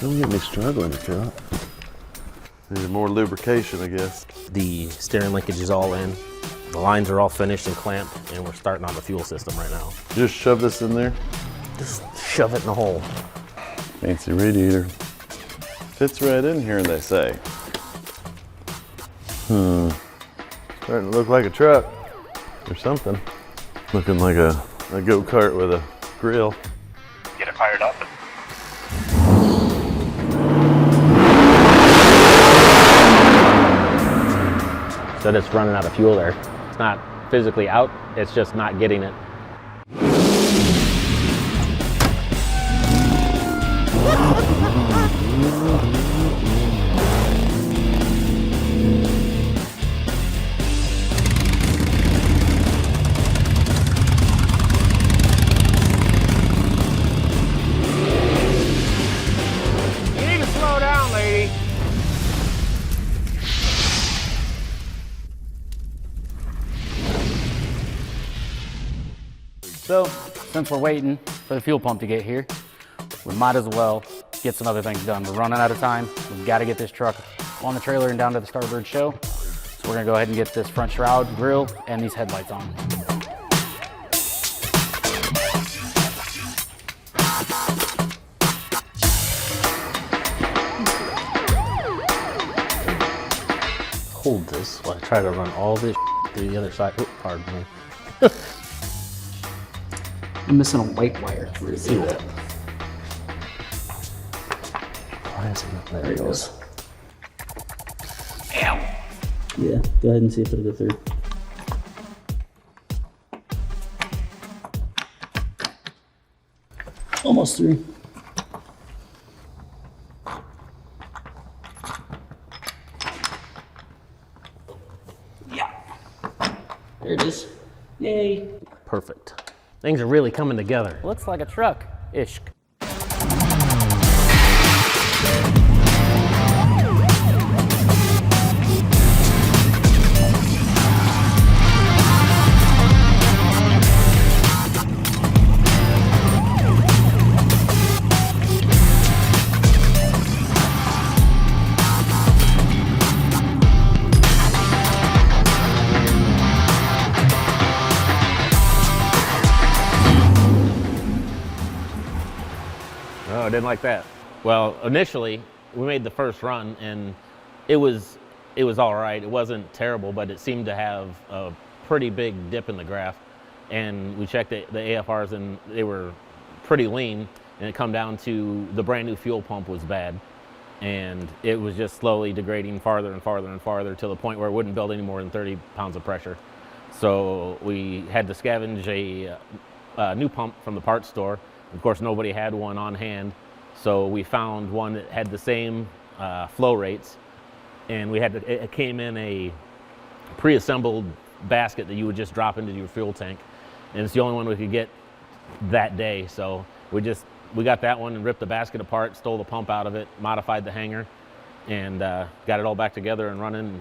Don't get me struggling, Phil. Need more lubrication, I guess. The steering linkage is all in. The lines are all finished and clamped, and we're starting on the fuel system right now. Just shove this in there? Just shove it in the hole. Fancy radiator. Fits right in here, they say. Starting to look like a truck or something. Looking like a go-kart with a grill. Get it fired up. So it's running out of fuel there. It's not physically out, it's just not getting it. So, since we're waiting for the fuel pump to get here, we might as well get some other things done. We're running out of time. We've got to get this truck on the trailer and down to the Starboard Show. So we're gonna go ahead and get this front shroud, grill, and these headlights on. Hold this while I try to run all this through the other side. Oh, pardon me. I'm missing a white wire. Where is it? Why is it not? There it goes. Ow. Yeah, go ahead and see if it'll go through. Almost through. Yeah. There it is. Yay. Perfect. Things are really coming together. Looks like a truck-ish. Oh, I didn't like that. Well, initially, we made the first run, and it was all right. It wasn't terrible, but it seemed to have a pretty big dip in the graph. And we checked the AFRs, and they were pretty lean. And it come down to the brand new fuel pump was bad, and it was just slowly degrading farther and farther and farther to the point where it wouldn't build any more than 30 pounds of pressure. So we had to scavenge a new pump from the parts store. Of course, nobody had one on hand, so we found one that had the same flow rates, and it came in a pre-assembled basket that you would just drop into your fuel tank, and it's the only one we could get that day. So we got that one and ripped the basket apart, stole the pump out of it, modified the hanger, and got it all back together and running,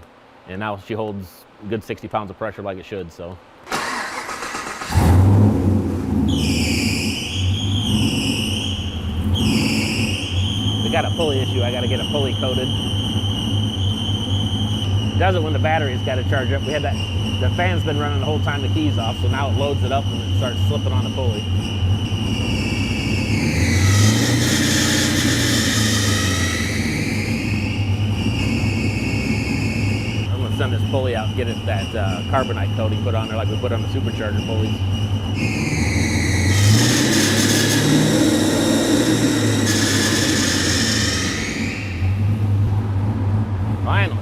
and now she holds a good 60 pounds of pressure like it should. So. We got a pulley issue. I got to get a pulley coated. It does it when the battery's got to charge up. We had the fan's been running the whole time the key's off, so now it loads it up and it starts slipping on the pulley. I'm gonna send this pulley out and get it that carbonite coating put on there like we put on the supercharger pulleys. Finally.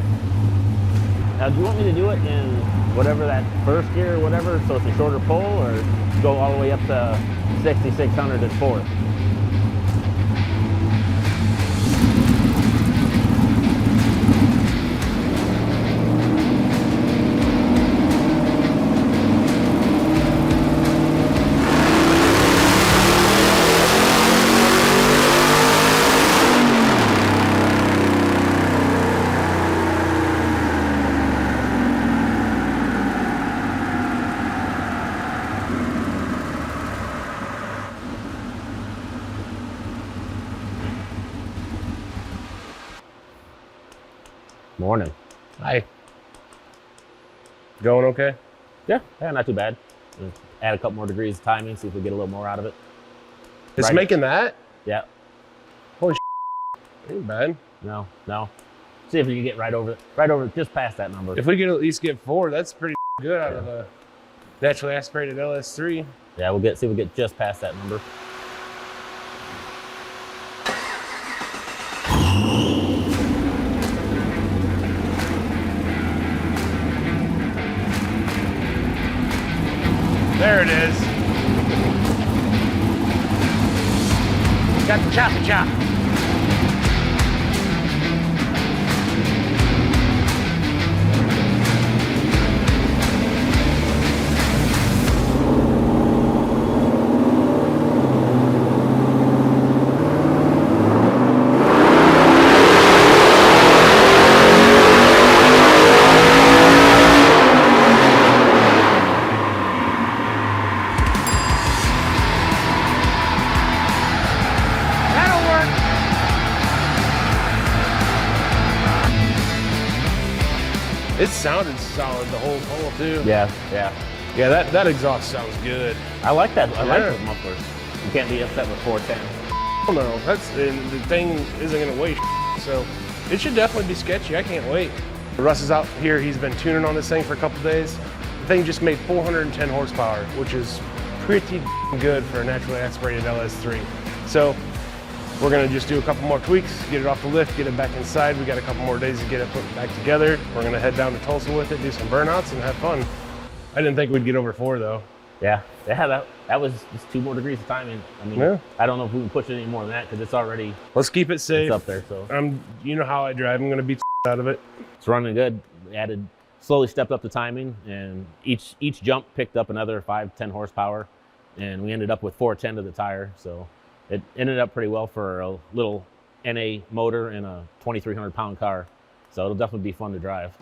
Now, do you want me to do it in whatever that first gear or whatever, so it's a shorter pull, or go all the way up to 6600 at fourth? Morning. Hi. Going okay? Yeah, not too bad. Add a couple more degrees of timing, see if we get a little more out of it. It's making that? Yeah. Holy ain't bad. No. See if we can get right over, just past that number. If we could at least get 4, that's pretty good out of the naturally aspirated LS3. Yeah, see if we get just past that number. There it is. Got the choppy chop. It sounded solid the whole pull too. Yeah. Yeah, that exhaust sounds good. I like that. I like those mufflers. You can't be upset with 410. Oh no, and the thing isn't gonna weigh so it should definitely be sketchy. I can't wait. Russ is out here. He's been tuning on this thing for a couple days. The thing just made 410 horsepower, which is pretty good for a naturally aspirated LS3. So we're gonna just do a couple more tweaks, get it off the lift, get it back inside. We got a couple more days to get it put back together. We're gonna head down to Tulsa with it, do some burnouts and have fun. I didn't think we'd get over 4 though. Yeah, that was just 2 more degrees of timing. I mean, yeah. I don't know if we can push it any more than that because it's already. Let's keep it safe. It's up there, so. You know how I drive. I'm gonna beat the out of it. It's running good. We slowly stepped up the timing, and each jump picked up another 5-10 horsepower, and we ended up with 410 to the tire. So it ended up pretty well for a little NA motor in a 2,300 pound car. So it'll definitely be fun to drive.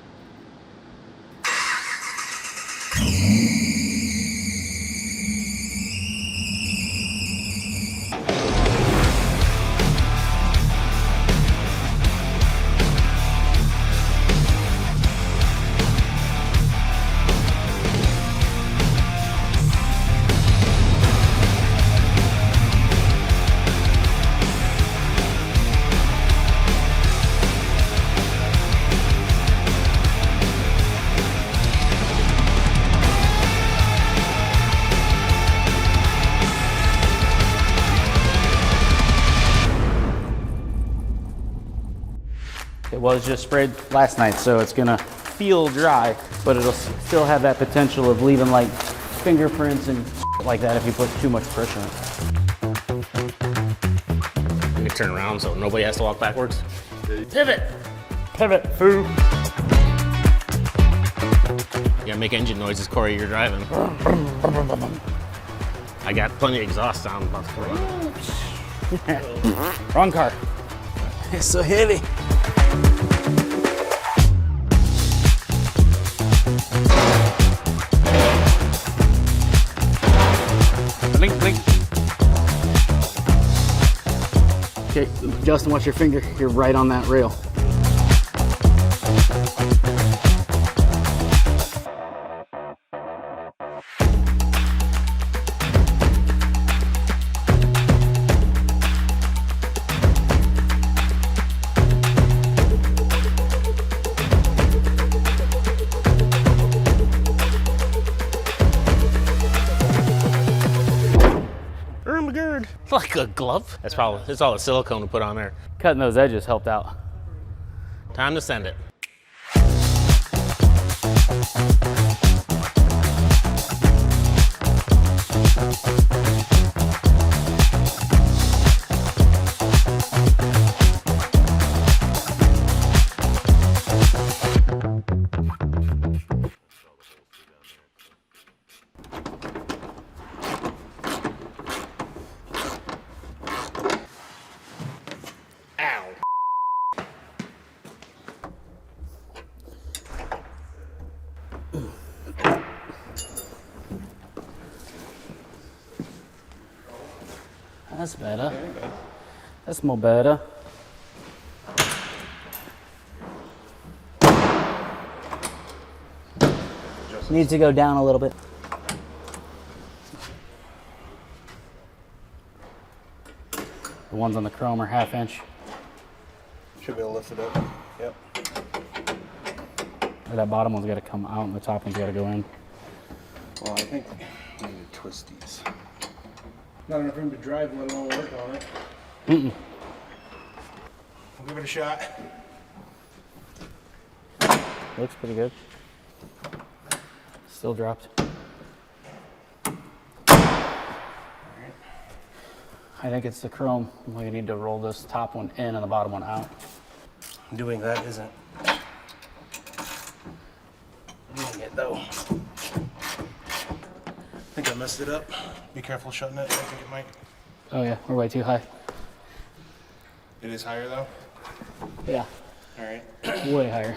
It was just sprayed last night, so it's gonna feel dry, but it'll still have that potential of leaving like fingerprints and like that if you put too much pressure on it. Let me turn around so nobody has to walk backwards. Pivot! Pivot, foo! You gotta make engine noises, Corey, you're driving. I got plenty of exhaust sound about to Wrong car. It's so heavy. Blink, blink. Okay, Justin, watch your finger. You're right on that rail. like a glove. That's all the silicone to put on there. Cutting those edges helped out. Time to send it. That's better. That's more better. Needs to go down a little bit. The ones on the chrome are 1/2 inch. Should be able to lift it up. Yep. Or that bottom one's got to come out and the top one's got to go in. Well, I think we need to twist these. Not enough room to drive, let alone work on it. We'll give it a shot. Looks pretty good. Still dropped. I think it's the chrome. We need to roll this top one in and the bottom one out. Doing that isn't doing it though. I think I messed it up. Be careful shutting it. I think it might. Oh yeah, we're way too high. It is higher though? Yeah, All right. way higher.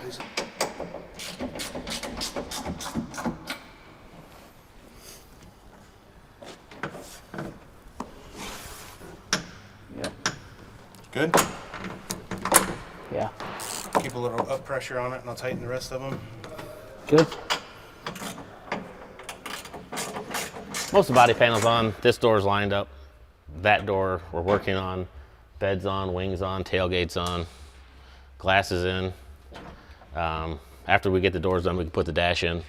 Yep. Good? Yeah. Keep a little up pressure on it and I'll tighten the rest of them. Good. Most of the body panel's on. This door's lined up. That door we're working on. Beds on, wings on, tailgates on, glasses in. After we get the doors done, we can put the dash in,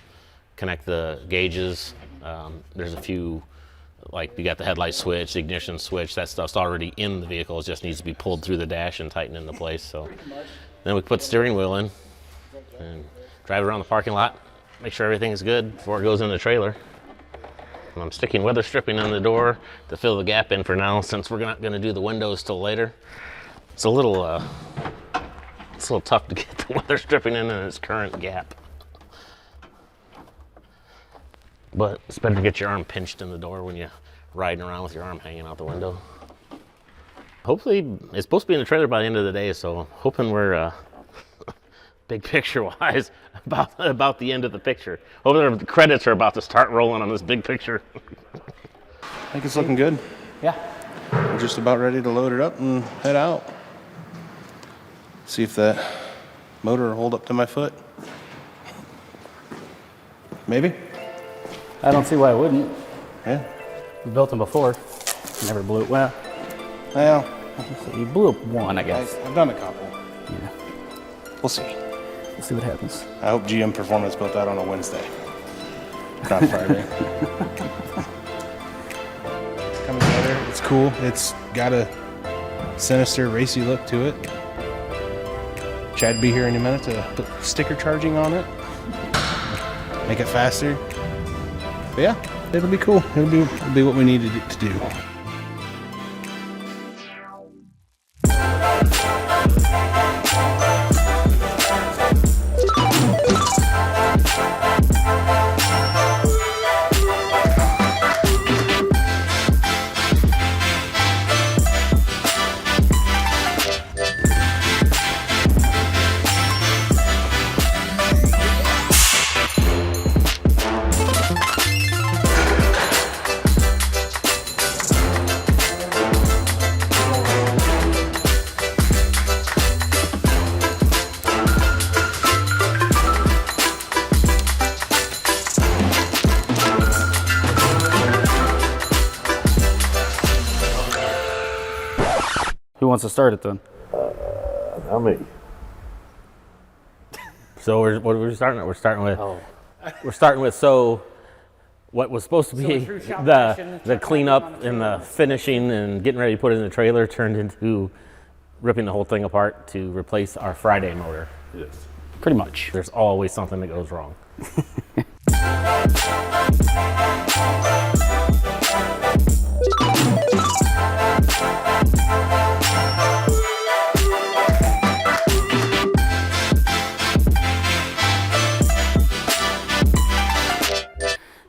connect the gauges. There's a few, like you got the headlight switch, the ignition switch, that stuff's already in the vehicle. It just needs to be pulled through the dash and tightened into place. So then we put the steering wheel in and drive around the parking lot, make sure everything is good before it goes in the trailer. And I'm sticking weather stripping on the door to fill the gap in for now, since we're not going to do the windows till later. It's a little tough to get the weather stripping in its current gap. But it's better to get your arm pinched in the door when you're riding around with your arm hanging out the window. Hopefully, it's supposed to be in the trailer by the end of the day, so hoping we're big picture wise about the end of the picture. Hoping the credits are about to start rolling on this big picture. I think it's looking good. Yeah. We're just about ready to load it up and head out. See if that motor will hold up to my foot. Maybe? I don't see why it wouldn't. Yeah. We built them before. Never blew it. Well, you blew up one, I guess. I've done a couple. Yeah. We'll see. We'll see what happens. I hope GM Performance built that on a Wednesday, not Friday. It's coming together. It's cool. It's got a sinister, racy look to it. Chad be here in a minute to put sticker charging on it, make it faster. But yeah, it'll be cool. It'll be what we needed it to do. Who wants to start it then? Not me. So what are we starting at? We're starting with so what was supposed to be the cleanup and the finishing and getting ready to put it in the trailer turned into ripping the whole thing apart to replace our Friday motor. Yes. Pretty much. There's always something that goes wrong.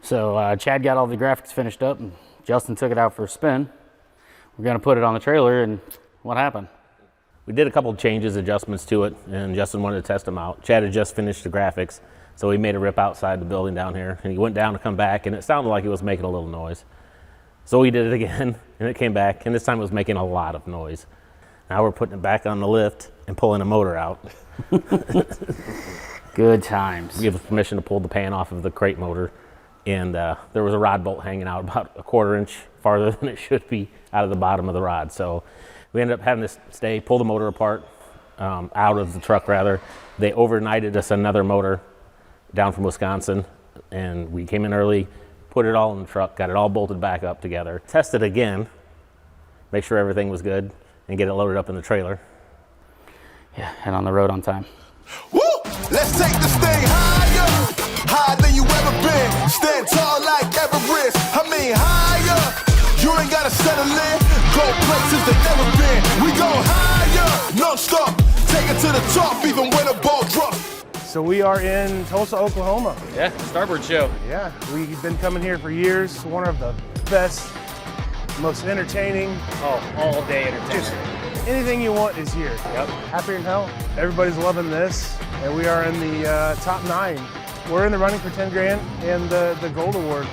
So Chad got all the graphics finished up and Justin took it out for a spin. We're gonna put it on the trailer, and what happened? We did a couple of changes, adjustments to it, and Justin wanted to test them out. Chad had just finished the graphics, so he made a rip outside the building down here, and he went down to come back, and it sounded like it was making a little noise. So we did it again, and it came back, and this time it was making a lot of noise. Now we're putting it back on the lift and pulling the motor out. Good times. We give permission to pull the pan off of the crate motor, and there was a rod bolt hanging out about a 1/4 inch farther than it should be out of the bottom of the rod. So we ended up having to pull the motor apart, out of the truck rather. They overnighted us another motor down from Wisconsin, and we came in early, put it all in the truck, got it all bolted back up together, tested again, make sure everything was good, and get it loaded up in the trailer. Yeah, and on the road on time. Woo! Let's take this thing higher, higher than you ever been. Stand tall like Everest. I mean higher. You ain't gotta settle in. Go places that never been. We go higher, non-stop. Take it to the top, even when the ball drops. So we are in Tulsa, Oklahoma. Yeah, Starboard Show. Yeah, we've been coming here for years. One of the best, most entertaining. Oh, all day entertainment. Just anything you want is here. Yep. Happier than hell. Everybody's loving this, and we are in the top 9. We're in the running for 10 grand and the gold award.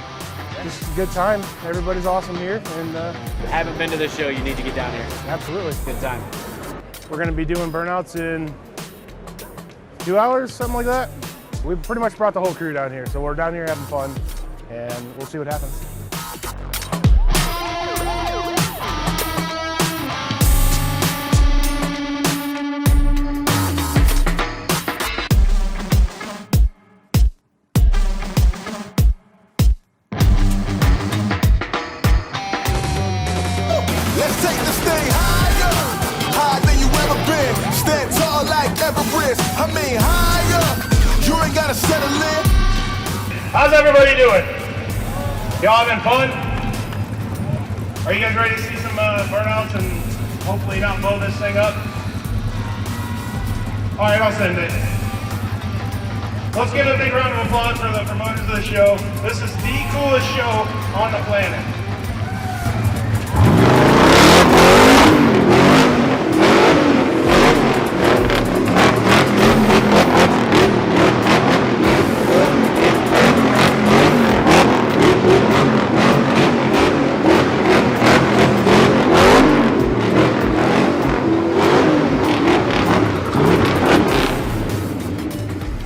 Just a good time. Everybody's awesome here, and If you haven't been to this show, you need to get down here. absolutely. Good time. We're going to be doing burnouts in 2 hours, something like that. We pretty much brought the whole crew down here, so we're down here having fun, and we'll see what happens. Let's take this thing higher, higher than you ever been. Stand tall like Everest. I mean higher. You ain't gotta settle in. How's everybody doing? Y'all having fun? Are you guys ready to see some burnouts and hopefully not blow this thing up? All right, I'll send it. Let's give a big round of applause for the promoters of the show. This is the coolest show on the planet.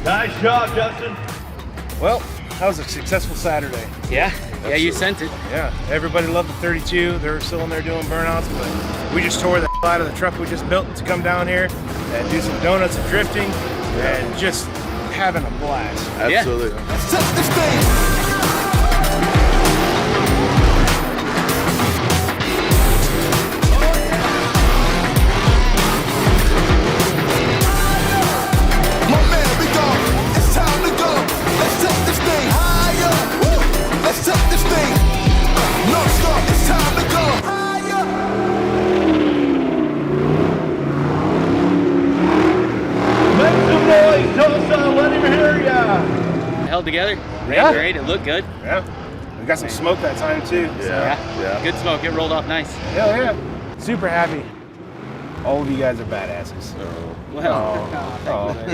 Nice job, Justin. Well, that was a successful Saturday. Yeah, yeah, you sent it. Yeah, everybody loved the 32. They were still in there doing burnouts, but we just tore the out of the truck we just built to come down here and do some donuts and drifting and just having a blast. Absolutely. Let's take this thing. My man, we go. It's time to go. Let's take this thing higher. Woo! Let's take this thing non-stop. It's time to go higher. Make some noise, Tulsa. Let him hear ya. Held together. Ran Yeah. great. It looked good. Yeah, we got some smoke that time too. So. Yeah. Good smoke. It rolled off nice. Hell yeah. Super happy. All of you guys are badasses. Well,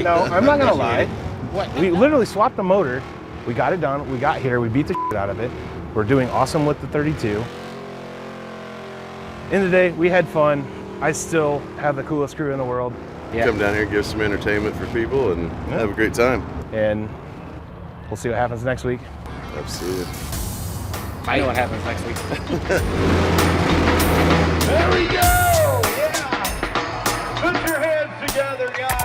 No, I'm not gonna lie. What? We literally swapped the motor. We got it done. We got here. We beat the shit out of it. We're doing awesome with the 32. End of the day, we had fun. I still have the coolest crew in the world. Yeah. Come down here, give some entertainment for people, and have a great time. And we'll see what happens next week. Absolutely. I know what happens next week. There we go. Yeah. Put your hands together, guys.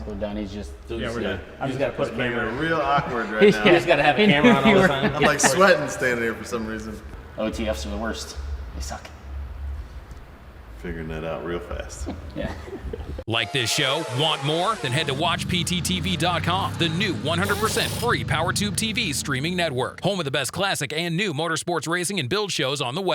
We're done. He's just. Yeah, we're done. I just got to put a camera. Real awkward right now. You just got to have a camera on all the time. I'm like sweating standing here for some reason. OTFs are the worst. They suck. Figuring that out real fast. Yeah. Like this show? Want more? Then head to watchpttv.com, the new 100% free PowerTube TV streaming network. Home of the best classic and new motorsports racing and build shows on the web.